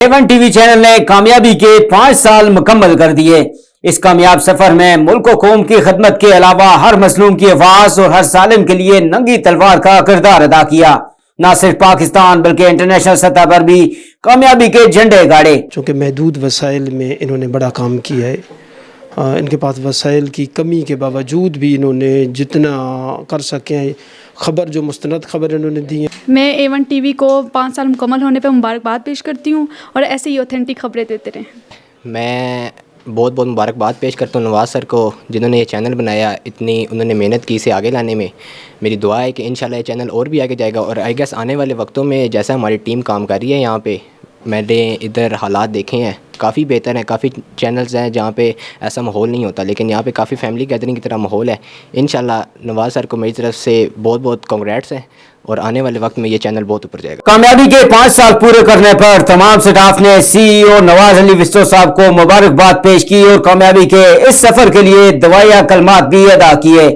A1 TV channel ने कामयाबी के 5 साल मुकम्मल कर दिए। इस कामयाब सफर में मुल्क व कौम की खिदमत के अलावा हर मजलूम की आवाज और हर सालिम के लिए नंगी तलवार का किरदार अदा किया। न सिर्फ पाकिस्तान बल्कि इंटरनेशनल सतह पर भी कामयाबी के झंडे गाड़े। चूँकि महदूद वसाइल में इन्होंने बड़ा काम किया है, इनके पास वसाइल की कमी के बावजूद भी इन्होंने जितना कर सके हैं, खबर जो मुस्तनद खबर इन्होंने दी है। मैं A1 टीवी को 5 साल मुकम्मल होने पर मुबारकबाद पेश करती हूँ और ऐसे ही ऑथेंटिक खबरें देते रहें। मैं बहुत बहुत मुबारकबाद पेश करता हूँ नवाज़ सर को, जिन्होंने ये चैनल बनाया, इतनी उन्होंने मेहनत की इसे आगे लाने में। मेरी दुआ है कि इंशाल्लाह ये चैनल और भी आगे जाएगा और आई गेस आने वाले वक्तों में जैसा हमारी टीम काम कर रही है यहाँ पे, मैंने इधर हालात देखे हैं, काफ़ी बेहतर हैं। काफ़ी चैनल्स हैं जहाँ पे ऐसा माहौल नहीं होता, लेकिन यहाँ पे काफ़ी फैमिली गैदरिंग की तरह माहौल है। इंशाल्लाह नवाज़ सर को मेरी तरफ से बहुत बहुत कांग्रेट्स हैं और आने वाले वक्त में ये चैनल बहुत ऊपर जाएगा। कामयाबी के 5 साल पूरे करने पर तमाम स्टाफ ने CEO नवाज अली विस्टो साहब को मुबारकबाद पेश की और कामयाबी के इस सफर के लिए दुआया कलमात भी अदा किए।